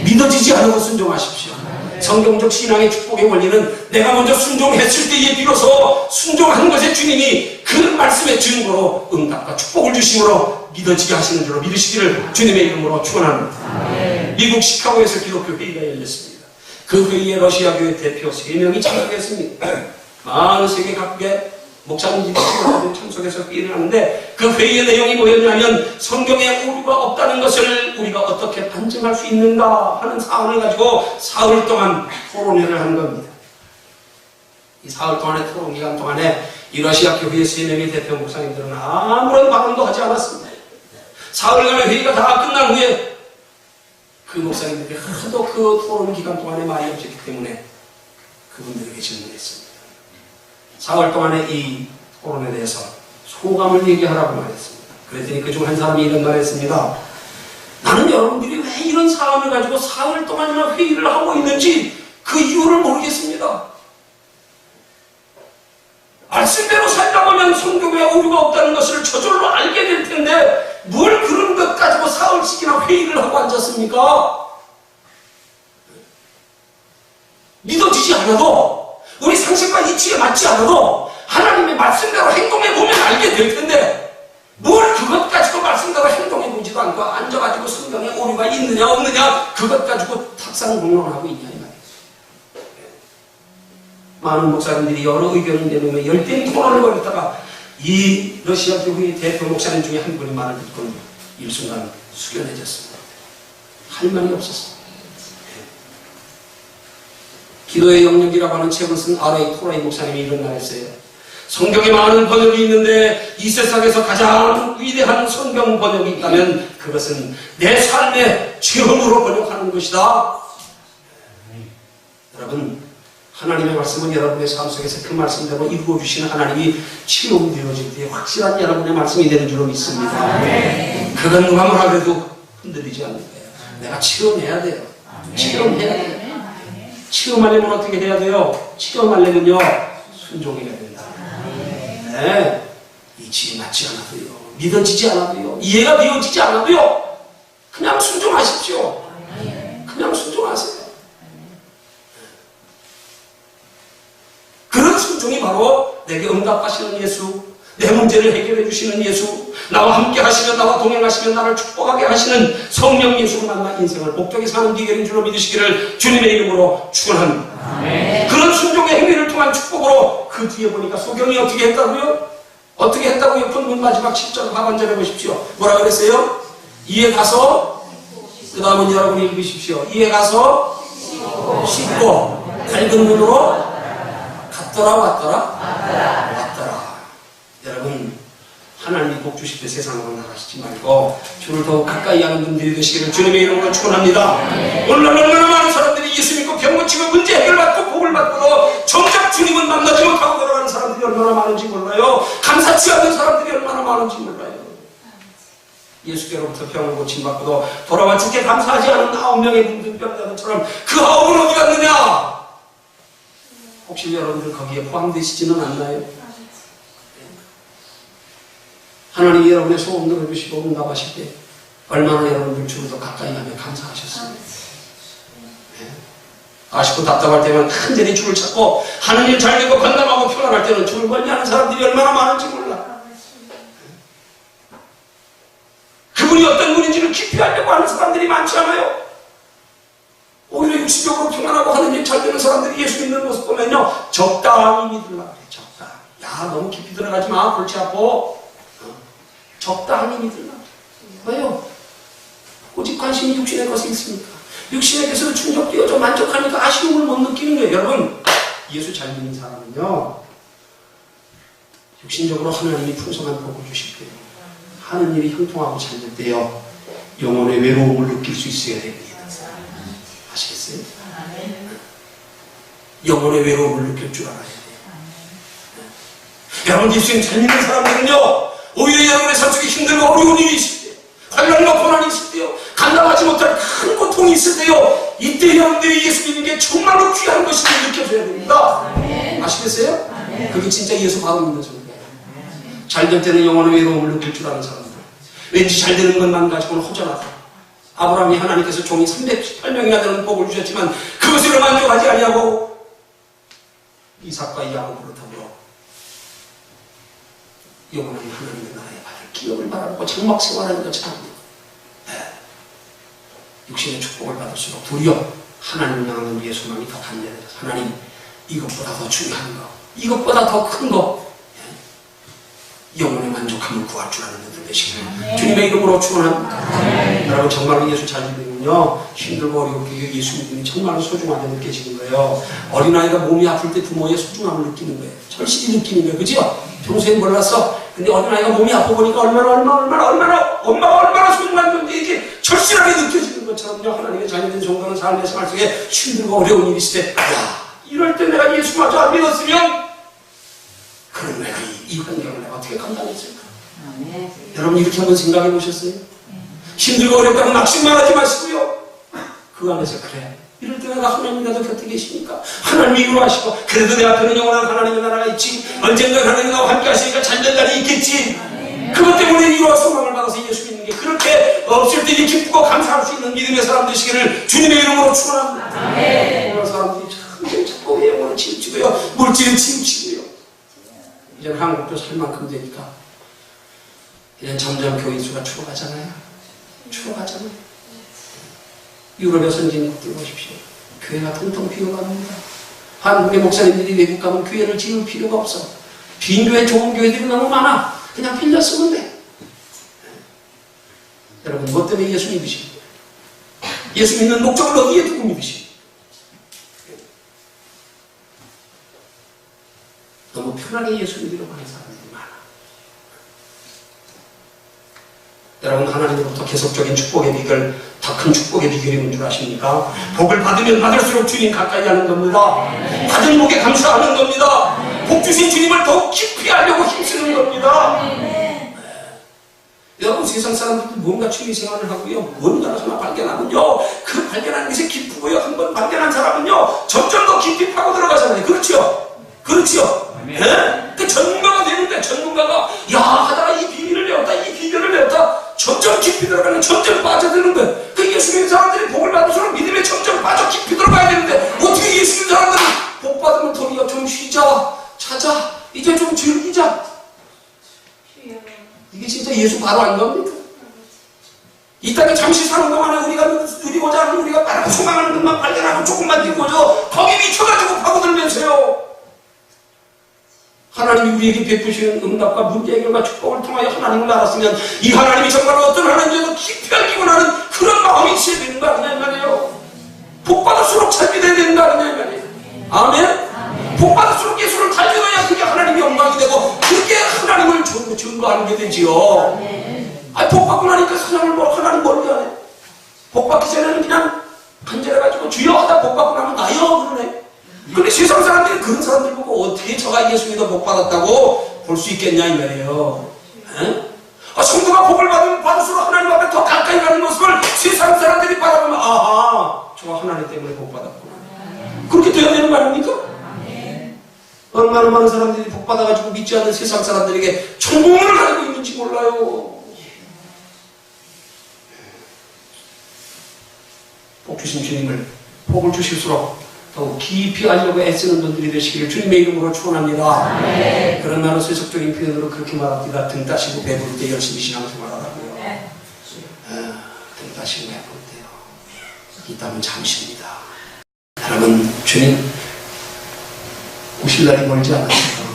믿어지지 않아도 순종하십시오. 성경적 신앙의 축복의 원리는 내가 먼저 순종했을 때에 비로소 순종하는 것에 주님이 그 말씀의 증거로 응답과 축복을 주심으로 믿어지게 하시는 줄로 믿으시기를 주님의 이름으로 축원합니다. 미국 시카고에서 기독교 회의가 열렸습니다. 그 회의에 러시아 교회 대표 3명이 참석했습니다. 많은 세계 각국의 목사님들이 참석해서 회의를 하는데 그 회의의 내용이 뭐였냐면 성경에 오류가 없다는 것을 우리가 어떻게 판증할 수 있는가 하는 사안을 가지고 사흘 동안 토론회를 한 겁니다. 이 사흘 동안의 토론 기간 동안에 이 러시아 교회의 3명의 대표 목사님들은 아무런 발언도 하지 않았습니다. 사흘간의 회의가 다 끝난 후에 그 목사님들이 하도 그 토론 기간 동안에 말이 없었기 때문에 그분들에게 질문했습니다. 4월 동안에 이 토론에 대해서 소감을 얘기하라고 말했습니다. 그랬더니 그중 한 사람이 이런 말을 했습니다. 나는 여러분들이 왜 이런 사안을 가지고 4월 동안이나 회의를 하고 있는지 그 이유를 모르겠습니다. 말씀대로 살다 보면 성경에 오류가 없다는 것을 저절로 알게 될 텐데 뭘 그런 것 가지고 4월씩이나 회의를 하고 앉았습니까? 이 지에 맞지 않아도 하나님의 말씀대로 행동해보면 알게 될 텐데 뭘 그것 가지고 말씀대로 행동해보지도 않고 앉아가지고 성경에 오류가 있느냐 없느냐 그것 가지고 탁상공론을 하고 있냐 이 말이에요. 많은 목사님들이 여러 의견을 내놓으면 열띤 토론을 벌였다가 이 러시아 교회의 대표 목사님 중에 한 분이 말을 듣고는 일순간 숙연해졌습니다. 할 말이 없었습니다. 기도의 영역이라고 하는 책을 쓴 R.A. 토라이 목사님이 이런 말 했어요. 성경에 많은 번역이 있는데 이 세상에서 가장 위대한 성경 번역이 있다면 그것은 내 삶의 체험으로 번역하는 것이다. 여러분, 하나님의 말씀은 여러분의 삶 속에서 그 말씀대로 이루어주시는 하나님이 체험되어질 때 확실한 여러분의 말씀이 되는 줄로 믿습니다. 그건 누가 뭐라 그래도 흔들리지 않는 거예요. 내가 체험해야 돼요. 체험해야 돼요. 체험하려면 어떻게 해야 돼요? 체험하려면요, 순종해야 된다. 네. 이치에 맞지 않아도요, 믿어지지 않아도요, 이해가 되어지지 않아도요, 그냥 순종하십시오. 그냥 순종하세요. 그런 순종이 바로 내게 응답하시는 예수, 내 문제를 해결해 주시는 예수, 나와 함께 하시며 나와 동행하시며 나를 축복하게 하시는 성령 예수를 만나 인생을 복되게 사는 비결인 줄로 믿으시기를 주님의 이름으로 축원합니다. 그런 순종의 행위를 통한 축복으로 그 뒤에 보니까 소경이 어떻게 했다고요? 어떻게 했다고요? 본문 마지막 10절 하반절에 보십시오. 뭐라 그랬어요? 이에 가서, 그 다음은 여러분이 읽으십시오. 이에 가서 씻고 밝은 눈으로 갔더라 왔더라? 왔더라. 여러분, 하나님이 복 주실 때 세상으로 나가시지 말고 주를 더 가까이 하는 분들이 되시기를 주님의 이름으로 축원합니다. 오늘 얼마나 많은 사람들이 예수 믿고 병 고치고 문제 해결받고 복을 받고도 정작 주님은 만나지 못하고 걸어가는 사람들이 얼마나 많은지 몰라요. 감사치 않는 사람들이 얼마나 많은지 몰라요. 예수께로부터 병을 고침받고도 돌아와 주께 감사하지 않은 9명의 문둥병자들처럼 그 9은 어디 갔느냐? 혹시 여러분들 거기에 포함되시지는 않나요? 하나님이 여러분의 소원 들어주시고 응답하실 때 얼마나 여러분들 주를 더 가까이 하며 감사하셨습니까? 네. 아쉽고 답답할 때는 간절히 주를 찾고 하는 일 잘 되고 건강하고 평안할 때는 주를 멀리하는 사람들이 얼마나 많은지 몰라. 그분이 어떤 분인지를 깊이 알려고 하는 사람들이 많지 않아요? 오히려 육신적으로 평안하고 하는 일 잘 되는 사람들이 예수 믿는 모습 보면요, 적당히 믿으려고 그래. 적당히. 야, 너무 깊이 들어가지 마. 골치 아파. 적당히 믿으려고. 왜요? 오직 관심이 육신의 것에 있습니까? 육신의 것으로 충족되어져 만족하니까 아쉬움을 못 느끼는 거예요. 여러분, 예수 잘 믿는 사람은요, 육신적으로 하나님이 풍성한 복을 주실 때요, 하는 일이 형통하고 잘 될 때요, 영혼의 외로움을 느낄 수 있어야 됩니다. 아시겠어요? 영혼의 외로움을 느낄 줄 알아야 돼요. 여러분, 예수님 잘 믿는 사람들은요, 오히려 여러분의 삶 속에 힘들고 어려운 일이 있을 때요, 환난과 고난이 있을 때요, 감당하지 못할 큰 고통이 있을 때요, 이때 여러분들이 예수 믿는 게 정말로 귀한 것임을 느껴줘야 됩니다. 아시겠어요? 그게 진짜 예수 바로 믿는 사람이에요. 잘 될 때는 영혼의 외로움을 느낄 줄 아는 사람들, 왠지 잘 되는 것만 가지고는 허전하다. 아브라함이 하나님께서 종이 318명이나 되는 복을 주셨지만 그것으로 만족하지 아니하고 이삭과 야곱으로 더불어 영원한 하나님의 나라에 받을 기업을 바라고 장막 생활하는 것처럼 육신의 축복을 받을수록 도리어 하나님을 향하는 우리의 소망이 더 간절해져서 하나님, 이것보다 더 중요한 거, 이것보다 더 큰 거, 영혼의 만족함을 구할 줄 아는 분들 되시기를 주님의 이름으로 축원합니다. 여러분, 정말로 예수 잘 믿으면요, 힘들고 어렵게 예수 믿음이 정말로 소중하게 느껴지는 거예요. 어린아이가 몸이 아플 때 부모의 소중함을 느끼는 거예요. 절실히 느끼는 거예요. 그죠? 평소엔 몰랐어. 근데 어린아이가 몸이 아파 보니까 엄마가 얼마나 소중한 존재인지 절실하게 느껴지는 것처럼요, 하나님의 자녀된 종들은 삶의 생활 속에 힘들고 어려운 일이 있을 때, 이럴 때 내가 예수마저 안 믿었으면 그럼 내가 이 환경을 내가 어떻게 감당했을까? 여러분, 이렇게 한번 생각해 보셨어요? 힘들고 어렵다고 낙심만 하지 마시고요, 그 안에서 그래, 이럴 때 내가 하나님과도 곁에 계시니까 하나님이 이루하시고, 그래도 내 앞에는 영원한 하나님의 나라가 있지, 언젠가 하나님이 나와 함께 하시니까 잘된 날이 있겠지. 그것 때문에 이루어 소망을 받아서 예수 믿는 게, 그렇게 없을 때 기쁘고 감사할 수 있는 믿음의 사람 되시기를 주님의 이름으로 축원합니다. 오늘 사람들이 참 자꾸 영혼을 치우치고요. 물질은 치우치고요. 이제는 한국도 살 만큼 되니까 이제 점점 교인 수가 줄어가잖아요. 줄어가잖아요. 유럽의 선진국들 보십시오. 교회가 통통 비어갑니다. 한국의 목사님들이 외국 가면 교회를 지을 필요가 없어. 빈 교회, 좋은 교회들이 너무 많아. 그냥 빌려 쓰면 돼. 여러분, 뭐 때문에 예수 믿으십니까? 예수 믿는 목적을 어디에 두고 믿으십니까? 너무 편하게 예수 믿으려고 하는 사람들이 많아. 여러분, 하나님으로부터 계속적인 축복의 비결, 더 큰 축복의 비결이 뭔 줄 아십니까? 복을 받으면 받을수록 주님 가까이 하는 겁니다. 받은 복에 감사하는 겁니다. 복 주신 주님을 더욱 깊이 알려고 힘쓰는 겁니다. 여러분, 세상 사람들도 뭔가 취미 생활을 하고요, 뭔가를 하나 발견하면요, 그 발견하는 것이 기쁘고요, 한번 발견한 사람은요, 점점 더 깊이 파고 들어가잖아요. 그렇죠? 그렇죠? 네? 그 전문가가 되는데, 전문가가 야 하다가 이 비밀을 배웠다, 이 비결을 배웠다, 점점 깊이 들어가는, 점점 빠져드는 거예요. 그 예수 믿는 사람들이 복을 받을수록 믿음에 점점 빠져 깊이 들어가야 되는데, 어떻게 예수 믿는 사람들은 복 받으면 도리어 좀 쉬자, 자자, 이제 좀 즐기자. 이게 진짜 예수 바로 안 겁니까? 이 땅에 잠시 사는 동안에 우리가 누리고자 하는, 우리가 바라고 소망하는 것만 발견하고 조금만 뛰고죠, 거기 미쳐가지고 파고들면서요, 하나님이 우리에게 베푸시는 응답과 문제 해결과 축복을 통하여 하나님을 알았으면 이 하나님이 정말 어떤 하나님인지도 깊이 알기고 나는 그런 마음이 있어야 되는 거 아니냐 이 말이에요. 복 받을수록 잘 믿어야 되는 거 아니냐 이 말이에요. 아멘? 복 받을수록 예수를 잘 믿어야 그게 하나님의 영광이 되고 그게 하나님을 증거하는 게 되지요. 아니, 복 받고 나니까 하나님 모르게 하네. 복 받기 전에는 그냥 간절해가지고 주여 하다 복 받고 나면 나요 그러네. 근데 세상 사람들이 그런 사람들 보고 어떻게 저가 예수 믿어 복 받았다고 볼 수 있겠냐 이 말이에요. 성도가 복을 받을수록 하나님 앞에 더 가까이 가는 모습을 세상 사람들이 바라보면 아하, 저가 하나님 때문에 복 받았구나. 그렇게 되어야 되는 거 아닙니까? 얼마나 많은 사람들이 복 받아가지고 믿지 않는 세상 사람들에게 천국을 가지고 있는지 몰라요. 복 주신 주님을, 복을 주실수록 더욱 깊이 알려고 애쓰는 분들이 되시기를 주님의 이름으로 축원합니다. 그런 나로 세속적인 표현으로 그렇게 말합니다. 등 따시고 배부를 때 열심히 신앙생활하라고요. 등 따시고 배부를 때요. 이 땀은 잠시입니다. 여러분, 주님 오실 날이 멀지 않았어요.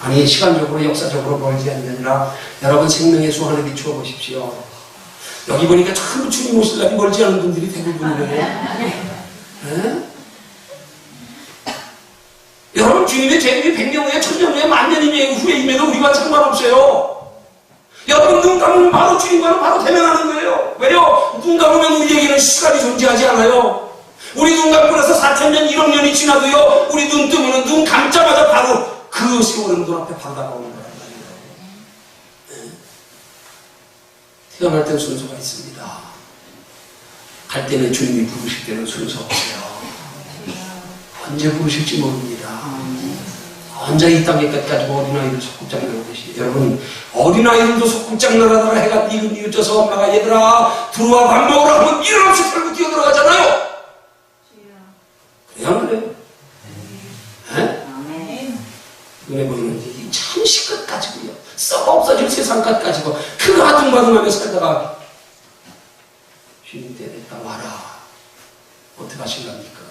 아니, 시간적으로 역사적으로 멀지 않는 게 아니라 여러분 생명의 수완을 비추어 보십시오. 여기 보니까 참 주님 오실 날이 멀지 않은 분들이 대부분이에요. 여러분, 주님의 재림이 100년 후에, 1000년 후에, 만년 후에임에도 우리와 상관없어요. 여러분, 눈 감으면 바로 주님과는 바로 대면하는 거예요. 왜요? 눈 감으면 우리에게는 시간이 존재하지 않아요. 우리 눈 감고 나서 4000년, 1억 년이 지나도요, 우리 눈 뜨면 눈 감자마자 바로 그 세월은 눈앞에 바로 다가오는 거란 말이에요. 태어날 때는 순서가 있습니다. 갈 때는 주님이 부르실 때는 순서 없어요. 언제 부르실지 모릅니다. 혼자 이 땅에 가지고 어린아이를 속국장 나르듯이, 여러분, 어린아이들도 속국장 나르다가 해가 뉘어져서 엄마가 얘들아 들어와 밥 먹으라 하면 일 없이 털고 뛰어들어가잖아요. 그래요 안 그래요? 눈에 보이는 일이 잠시 끝 가지고요, 썩어 없어질 세상 끝 가지고 그거 아둥바둥하며 살다가 주님 때 됐다 와라. 어떻게 하실랍니까?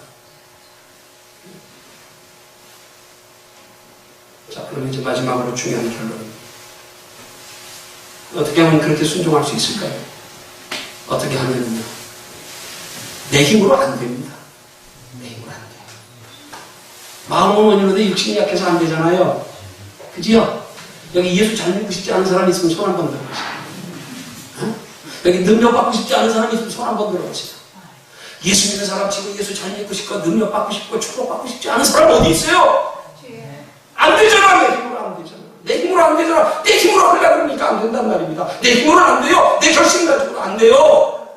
자, 그럼 이제 마지막으로 중요한 결론. 어떻게 하면 그렇게 순종할 수 있을까요? 어떻게 하면요? 내 힘으로 안 됩니다. 내 힘으로 안 돼요. 마음은 원이로도 육신이 약해서 안 되잖아요. 그지요? 여기 예수 잘 믿고 싶지 않은 사람이 있으면 손 한번 들어보세요. 여기 능력받고 싶지 않은 사람이 있으면 손 한번 들어보세요. 예수 믿는 사람 치고 예수 잘 믿고 싶고 능력받고 싶고 축복받고 싶지 않은 사람 어디 있어요? 안 되잖아. 내 힘으로 안 되잖아. 내 힘으로 안 되잖아. 내 힘으로 하려고 그러니까 안 된단 말입니다. 내 힘으로는 안 돼요. 내 결심 가지고는 안 돼요.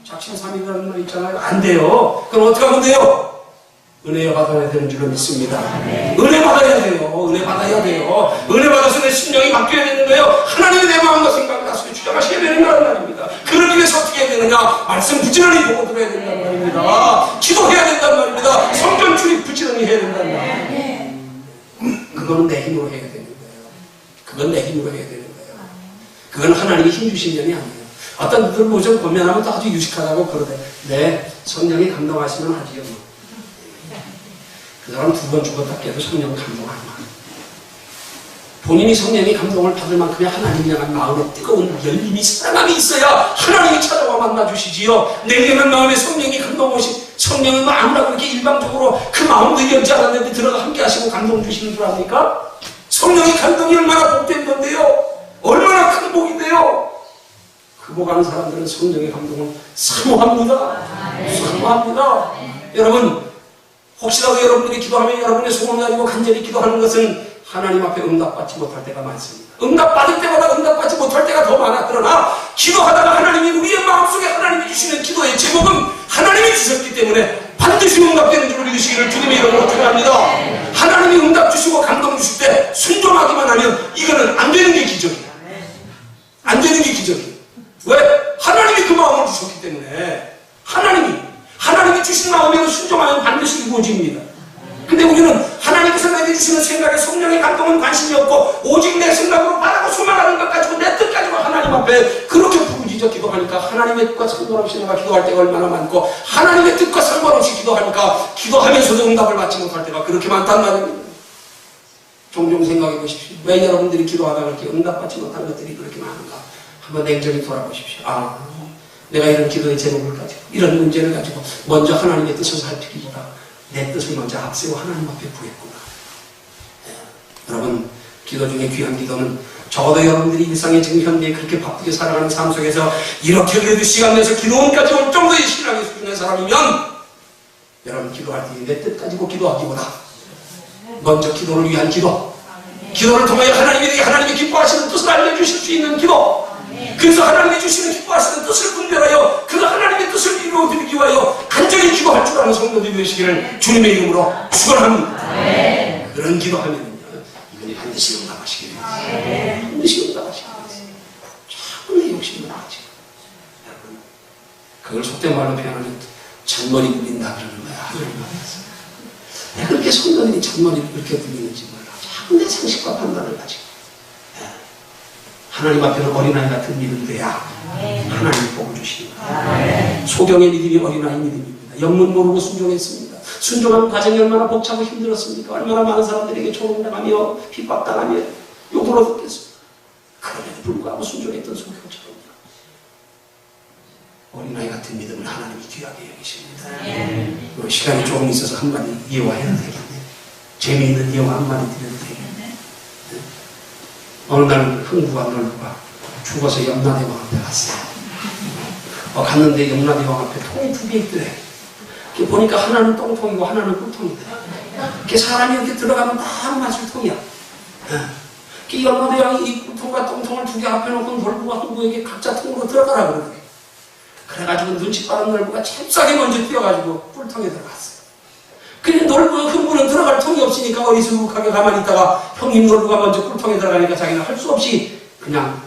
작심삼일이라는 말 있잖아요. 안 돼요. 그럼 어떻게 하면 돼요? 은혜 받아야 되는 줄로 믿습니다. 은혜 받아야 돼요. 은혜 받아야 돼요. 은혜 받아서 내 심령이 바뀌어야 되는 거예요. 하나님의 내 마음과 생각을 나서게 주장하셔야 되는 거란 말입니다. 그러기 위해서 어떻게 해야 되느냐? 말씀 부지런히 보고 들어야 된단 말입니다. 기도해야 된단 말입니다. 성경 성령이 해야 된단다. 그거는 내 힘으로 해야 되는 거예요. 그건 내 힘으로 해야 되는 거예요. 그건 하나님이 힘 주신 면이 아니에요. 어떤 분들 모좀 고면하면 또 아주 유식하다고 그러대. 네, 성령이 감동하시면 하지요. 그 사람 2번 죽었다 깨도 성령 감동하지 마. 본인이 성령의 감동을 받을 만큼의 하나님 향한 마음에 뜨거운 열림이 사랑함이 있어야 하나님이 찾아와 만나주시지요. 내게는 마음에 성령이 감동 오시, 성령은 아무나 그렇게 일방적으로 그 마음도 열지 않았는데 들어가 함께 하시고 감동 주시는 줄 아십니까? 성령의 감동이 얼마나 복된 건데요. 얼마나 큰 복인데요. 그 복하는 사람들은 성령의 감동을 사모합니다. 사모합니다. 여러분, 혹시라도 여러분들이 기도하면 여러분의 소원을 가지고 간절히 기도하는 것은 하나님 앞에 응답받지 못할 때가 많습니다. 응답받을 때보다 응답받지 못할 때가 더 많아. 그러나 기도하다가 하나님이 우리의 마음속에 하나님이 주시는 기도의 제목은 하나님이 주셨기 때문에 반드시 응답되는 줄을 믿으시기를 주님의 이름으로 축원합니다. 하나님이 응답 주시고 감동 주실 때 순종하기만 하면 이거는 안 되는 게 기적이야. 안 되는 게 기적이야. 왜? 하나님이 그 마음을 주셨기 때문에 하나님이 주신 마음에는 순종하면 반드시 이루어집니다. 근데 우리는 하나님께서 내게 주시는 생각에 성령의 감동은 관심이 없고 오직 내 생각으로 바라고 소망하는 것 가지고 내 뜻 가지고 하나님 앞에 그렇게 부르짖어 기도하니까 하나님의 뜻과 상관없이 내가 기도할 때가 얼마나 많고 하나님의 뜻과 상관없이 기도하니까 기도하면서도 응답을 받지 못할 때가 그렇게 많단 말입니다. 종종 생각해 보십시오. 왜 여러분들이 기도하다가 그렇게 응답받지 못한 것들이 그렇게 많은가? 한번 냉정히 돌아보십시오. 내가 이런 기도의 제목을 가지고 이런 문제를 가지고 먼저 하나님의 뜻을 살피기보다 내 뜻을 먼저 앞세워 하나님 앞에 구했구나. 여러분, 기도 중에 귀한 기도는 적어도 여러분들이 일상의 지금 현대에 그렇게 바쁘게 살아가는 삶 속에서 이렇게 그래도 시간 내서 기도원까지 올 정도의 신앙의 수준의 사람이면 여러분 기도할 때 내 뜻 가지고 기도하기보다 먼저 기도를 위한 기도를 통하여 하나님이 기뻐하시는 뜻을 알려주실 수 있는 기도, 그래서 하나님이 주시는 기뻐하시는 뜻을 분별하여 그 하나님의 뜻을 이루어드리기 위하여 간절히 기도할 줄 아는 성도들이 되시기를 주님의 이름으로 축원합니다. 그런 기도하면은요, 이분이 반드시 응답하시기를 반드시 응답하시기를 자꾸 내 욕심을 하지. 여러분, 그걸 속된 말로 표현하면 잔머리 굴린다 그러는 거야. 하나님 앞에서 내가 그렇게 성도들이 잔머리를 그렇게 굴리는지 몰라. 자꾸 내 상식과 판단을 가지고 하나님 앞에는 어린아이 같은 믿음 돼야 하나님 복을 주십니다. 소경의 믿음이 어린아이 믿음입니다. 영문 모르고 순종했습니다. 순종하는 과정이 얼마나 벅차고 힘들었습니까? 얼마나 많은 사람들에게 조롱당하며 핍박당하며 욕을 얻었겠습니까? 그럼에도 불구하고 순종했던 소경처럼 어린아이 같은 믿음을 하나님이 귀하게 여기십니다. 시간이 조금 있어서 한마디 예화해도 되겠네. 재미있는 예화 한마디 드려도 되겠네. 어느 날 흥부가 놀부가 죽어서 염라대왕 앞에 갔어요. 갔는데 염라대왕 앞에 통이 2개 있더래. 보니까 하나는 똥통이고 하나는 꿀통이다. 사람이 이렇게 들어가면 다 맞을 통이야. 염라대왕이 이 꿀통과 똥통을 2개 앞에 놓고 놀부가 흥부에게 각자 통으로 들어가라 그러더래. 그래가지고 눈치 빠른 놀부가 잽싸게 먼저 뛰어가지고 꿀통에 들어갔어요. 그래 흥부는 들어갈 통이 없으니까 어리숙하게 가만히 있다가 형님 놀부가 먼저 꿀통에 들어가니까 자기는 할 수 없이 그냥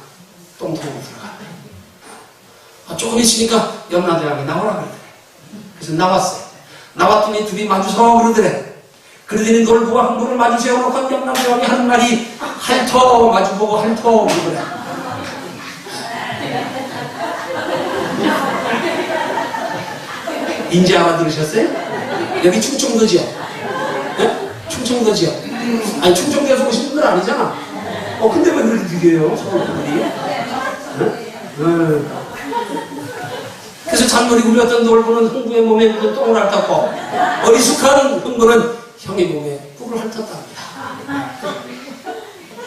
똥통으로 들어갔네. 조금 있으니까 염라대왕이 나오라 그러더래. 그래서 나왔어요. 나왔더니 둘이 마주서 그러더래. 그러더니 놀부가 흥부를 마주 세워놓고 염라대왕이 하는 말이 핥어 마주보고 핥어 그러더래. 인제 알아들으셨어요? 여기 충청도지요? 네? 충청도지요? 아니 충청도에서 오신 분들 아니잖아. 근데 왜 그렇게 비교해요? 서울분들이? 네? 그래서 잔머리 굴렸던 놀부는 흥부의 몸에 묻은 똥을 핥았고 어리숙한 흥부는 형의 몸에 꿀을 핥았답니다.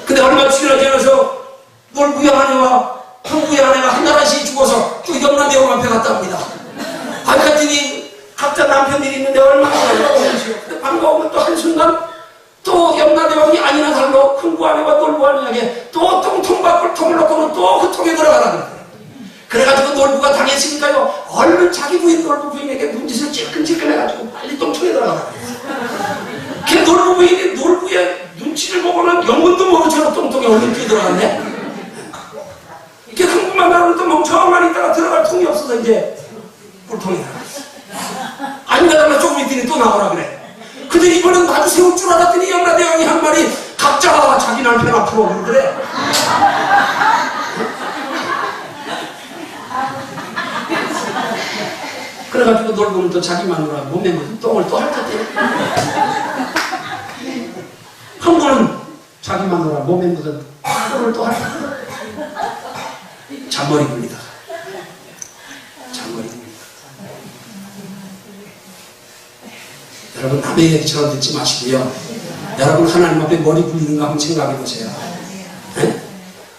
근데 얼마 지나지 않아서 놀부의 아내와 흥부의 아내가 한나라씩 죽어서 또 염라대왕 앞에 갔답니다. 갔더니 각자 남편들이 있는데 얼마나 반가워지요. 근데 반가우면 또 한순간 또 염라대왕이 아니나 달로 흥부 아내와 놀부 아내에게 또 똥통과 꿀통을 놓고는 또 그 통에 들어가라 그랬어요. 그래가지고 놀부가 당했으니까요, 얼른 자기 부인 놀부 부인에게 눈짓을 찔끔찔끔 해가지고 빨리 똥통에 들어가라 그랬어요. 그 놀부 부인이 놀부의 눈치를 보고는 영문도 모르처럼 똥통에 얼른 뛰어들어갔네. 이렇게 흥부만 나오면 또 멍청한 있다가 들어갈 통이 없어서 이제 꿀통에 들어갔어. 아니면 조금 있더니 또 나오라 그래. 근데 이번에 받았더니 염라대왕이 한 말이 각자 자기 남편 앞으로 그래. 그래가지고 널 보면 또 자기 마누라 몸에 묻은 똥을 또 핥았대. 한 번은 자기 마누라 몸에 묻은 똥을 또 핥았대. 잔머리 굴리다. 잔머리 굴리다. 여러분 남의 얘기처럼 듣지 마시고요. 여러분 하나님 앞에 머리 굴리는 거 한번 생각해 보세요. 네?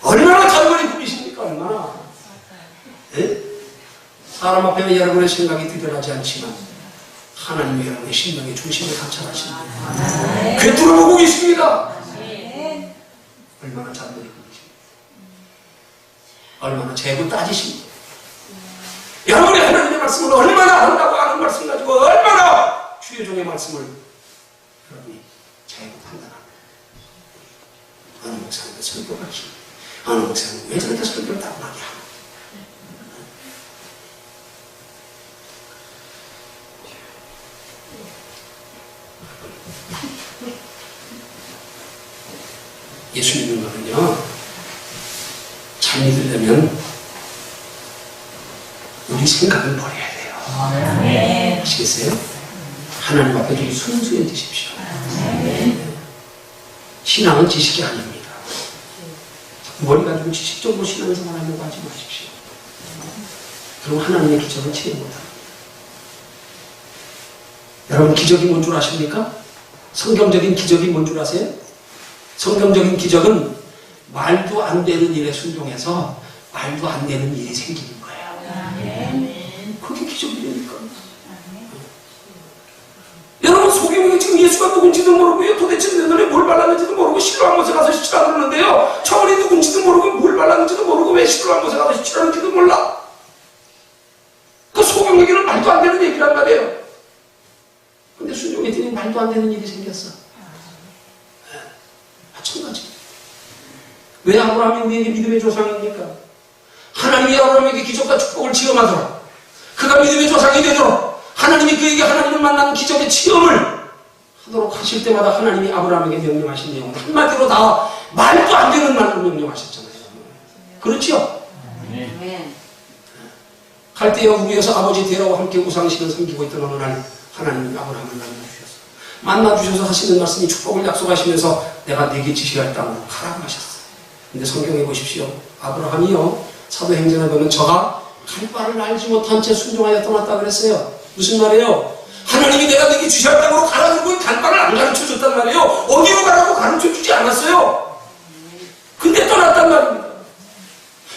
얼마나 잔머리 굴리십니까? 얼마나? 네? 사람 앞에는 여러분의 생각이 드러나지 않지만 하나님이 여러분의 심령의 중심을 감찰하십니다. 꿰뚫어보고 계십니다. 얼마나 잔머리 굴리십니까? 얼마나 재고 따지십니까? 여러분이 하나님의 말씀을 얼마나 한다고 아는 말씀 가지고 얼마나 주의 종의 말씀을 여러분이 재고 판단합니다. 어느 목사님도 설교가 하시고 어느 목사님은 왜 저렇게 설교를 따분하게 하고 예수 믿는 거는요, 잘 믿으려면 우리 생각을 버려야 돼요. 아시겠어요? 하나님 앞에 좀 순수해지십시오. 신앙은 지식이 아닙니다. 머리 가지고 지식적으로 신앙생활 하려고 하지 마십시오. 그럼 하나님의 기적을 체험 못합니다. 여러분 기적이 뭔 줄 아십니까? 성경적인 기적이 뭔 줄 아세요? 성경적인 기적은 말도 안 되는 일에 순종해서 말도 안 되는 일이 생기는 거예요. 그게 기적이니까. 여러분 소경이 지금 예수가 누군지도 모르고요. 도대체 내 눈에 뭘 발랐는지도 모르고 실로암 못에 가서 시치라 그러는데요. 저번에 누군지도 모르고 뭘 발랐는지도 모르고 왜 실로암 못에 가서 시치라는지도 몰라. 그 소경 얘기는 말도 안 되는 얘기란 말이에요. 근데 순종했더니 말도 안 되는 일이 생겼어. 마찬가지. 왜 아브라함이 우리에게 믿음의 조상입니까? 하나님이 아브라함에게 기적과 축복을 체험하도록 그가 믿음의 조상이 되도록 하나님이 그에게 하나님을 만나는 기적의 체험을 하도록 하실 때마다 하나님이 아브라함에게 명령하신 내용은 한마디로 다 말도 안 되는 말로 명령하셨잖아요. 그렇죠? 갈대아 우르에서 아버지 데라와 함께 우상신을 섬기고 있던 어느 날 하나님이 아브라함을 만나주셔서 하시는 말씀이 축복을 약속하시면서 내가 네게 지시할 땅으로 가라고 하셨어요. 근데 성경에 보십시오. 아브라함이요 사도행전에 보면 저가 갈 바를 알지 못한 채 순종하여 떠났다 그랬어요. 무슨 말이에요? 하나님이 내가 네게 지시할 땅으로 가라고 그러고 갈 바를 안 가르쳐줬단 말이에요. 어디로 가라고 가르쳐주지 않았어요. 근데 떠났단 말입니다.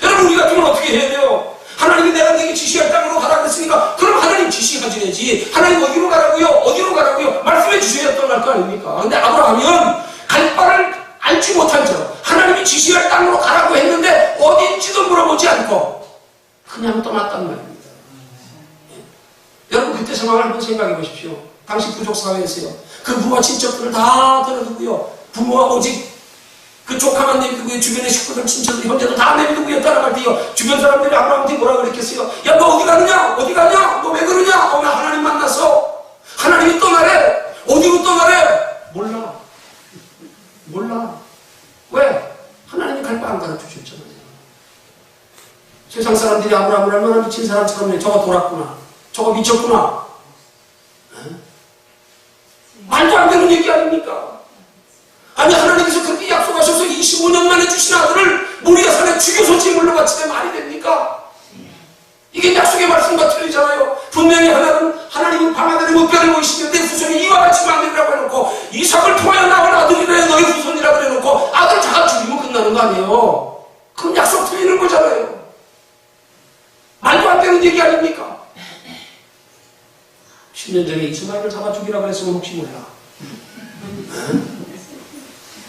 여러분 우리 같으면 어떻게 해야 돼요? 하나님이 내가 네게 지시할 땅으로 가라 그랬으니까 그럼 하나님 지시하셔야지. 하나님 어디로 가라고요? 어디로 가라고요? 말씀해 주셔야 떠날 거 아닙니까? 근데 아브라함은 갈 바를 알지 못한 척 하나님이 지시할 땅으로 가라고 했는데 어딘지도 물어보지 않고 그냥 떠났단 말입니다. 여러분 그때 상황을 한번 생각해 보십시오. 당시 부족 사회였어요. 그 부모 친척들을 다 들어두고요. 부모와 오직 그 조카만 내비두고요. 주변의 식구들 친척들 형제도 다 내비두고요. 따라갈 때요. 주변 사람들이 아브라함한테 뭐라 그랬겠어요? 야 너 어디 가느냐? 어디 가냐? 너 왜 그러냐? 오늘 하나님 만났어. 하나님이 떠나래. 어디로 떠나래? 몰라. 몰라. 왜? 하나님이 갈 바 안 가르쳐주셨잖아요. 세상 사람들이 아브라함을 얼마나 미친 사람처럼 해. 저거 돌았구나. 저거 미쳤구나. 말도 안 되는 얘기 아닙니까? 아니 하나님께서 그렇게 약속하셔서 25년 만에 주신 아들을 모리아 산에 죽여서 제물로 바치면 말이 됩니까? 이게 약속의 말씀과 틀리잖아요. 분명히 하나님은 밤하늘에 목별을 보이시며 내 후손이 이와 같이 만들이라고 해놓고 이삭을 통하여 나온 아들이라 너희 후손이라고 해놓고 아들 자가 죽이면 끝나는 거 아니에요. 그럼 약속 틀리는 거잖아요. 말도 안 되는 얘기 아닙니까? 10년 전에 이스마엘을 잡아 죽이라고 했으면 혹시 몰라.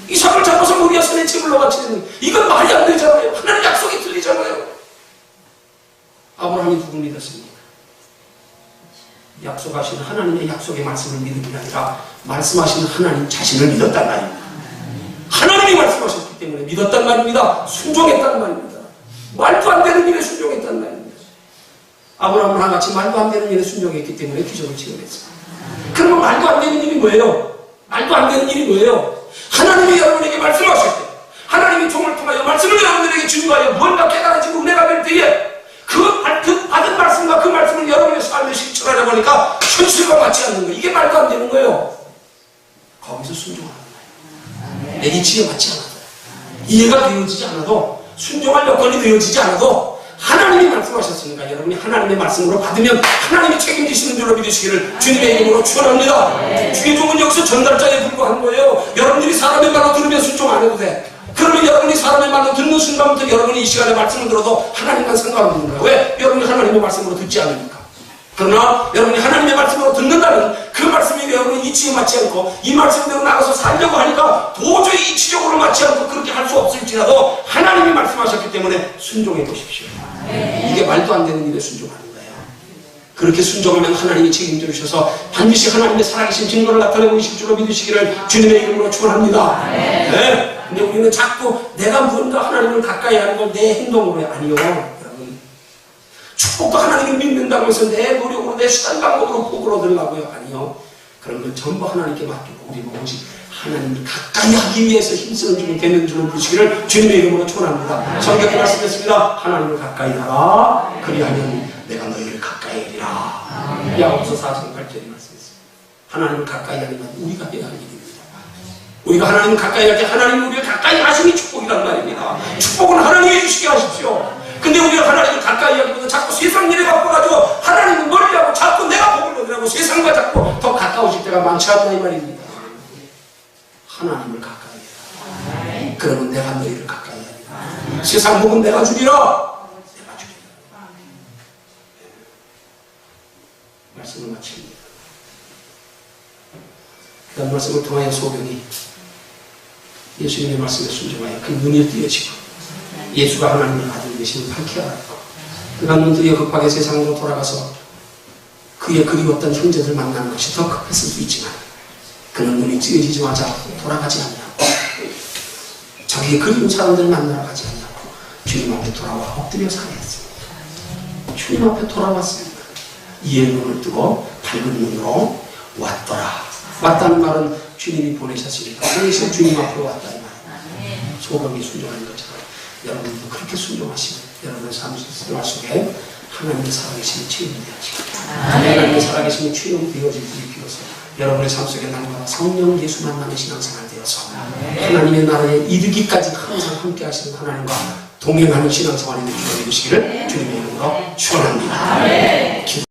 이삭을 잡아서 모리아 산에 제물로 바치는 이건 말이 안 되잖아요. 하나님 약속이 틀리잖아요. 아브라함이 누굴 믿었습니까? 약속하신 하나님의 약속의 말씀을 믿은 게 아니라 말씀하시는 하나님 자신을 믿었단 말입니다. 하나님이 말씀하셨기 때문에 믿었단 말입니다. 순종했단 말입니다. 말도 안 되는 일에 순종했단 말입니다. 아브라함은 하나같이 말도 안 되는 일에 순종했기 때문에 기적을 체험했어요. 그러면 말도 안 되는 일이 뭐예요? 말도 안 되는 일이 뭐예요? 하나님이 여러분에게 말씀하실 때, 하나님이 종을 통하여 말씀을 여러분들에게 준거하여 무언가 깨달아지고 은혜가 될 때에 그 받은 말씀과 그 말씀을 여러분의 삶에 실천하려고 하니까 현실과 맞지 않는 거예요. 이게 말도 안 되는 거예요. 거기서 순종하는 거예요. 내 이치에 맞지 않아도, 이해가 되어지지 않아도, 순종할 여건이 되어지지 않아도 하나님이 말씀하셨으니까 여러분이 하나님의 말씀으로 받으면 하나님이 책임지시는 줄로 믿으시기를 주님의 이름으로 축원합니다. 주의 종은 여기서 전달자에 불과한 거예요. 여러분들이 사람의 말로 들으면 순종 안 해도 돼. 그러면 여러분이 사람의 말로 듣는 순간부터 여러분이 이 시간에 말씀을 들어도 하나님과 상관없는 거예요. 왜? 여러분이 하나님의 말씀으로 듣지 않으니까. 그러나 여러분이 하나님의 말씀으로 듣는다면 그 말씀이 여러분의 이치에 맞지 않고 이 말씀대로 나가서 살려고 하니까 도저히 이치적으로 맞지 않고 그렇게 할 수 없을지라도 하나님이 말씀하셨기 때문에 순종해 보십시오. 이게 말도 안 되는 일에 순종하는 거예요. 그렇게 순종하면 하나님이 책임져 주셔서 반드시 하나님의 살아계신 증거를 나타내 보이실 줄로 믿으시기를 주님의 이름으로 축원합니다. 네. 근데 우리는 자꾸 내가 무언가 하나님을 가까이 하는 걸 내 행동으로 해요. 아니요. 여러분. 축복도 하나님을 믿는다고 해서 내 노력으로 내 수단 방법으로 복을 얻으려고요. 아니요. 그런 건 전부 하나님께 맡기고 우리는 오직 하나님을 가까이 하기 위해서 힘쓰는 줄은 되는 줄을 부르시기를 주님의 이름으로 축원합니다. 성경에 말씀했습니다. 하나님을 가까이 하라. 그리하면 내가 너희를 가까이 하리라. 야고보서 4장 8절에 말씀했습니다. 하나님을 가까이 하려면 우리가 해야 할 일입니다. 우리가 하나님을 가까이 할 때 하나님이 우리를 가까이 하심이 축복이란 말입니다. 축복은 하나님이 주시게 하십시오. 근데 우리가 하나님을 가까이 하기보다 자꾸 세상 일에 바빠가지고 하나님은 멀리하고 자꾸 내가 복을 얻으라고 세상과 자꾸 더 가까워질 때가 많지 않나 이 말입니다. 하나님을 가까이 해라. 그러면 내가 너희를 가까이 하리라. 세상 복은 내가 주리라. 내가 주리라. 말씀을 마칩니다. 그 말씀을 통하여 소경이 예수님의 말씀에 순종하여 그 눈이 띄어지고 예수가 하나님의 아들 되심을 밝히 알았고 그가 눈뜨여 급하게 세상으로 돌아가서 그의 그리웠던 형제들 만나는 것이 더 급했을 수 있지만 그는 눈이 띄어지자마자 돌아가지 않냐고 자기의 그리운 사람들 만나러 가지 않냐고 주님 앞에 돌아와 엎드려 사례했습니다. 주님 앞에 돌아왔습니다. 이의 눈을 뜨고 밝은 눈으로 왔더라. 왔다는 말은 주님이 보내셨으니까 보내신 주님 앞으로 왔다 이 말입니다. 소경이 순종하는 것처럼 여러분도 그렇게 순종하시면 여러분의 삶 속에 하나님의 살아계심이 체험되어지고 하나님의 살아계심이 체험되어질 때 비로소 여러분의 삶 속에 날마다 성령 예수 만나는 신앙생활 되어서 하나님의 나라에 이르기까지 항상 함께 하시는 하나님과 동행하는 신앙생활이 되시기를 주님의 이름으로 축원합니다.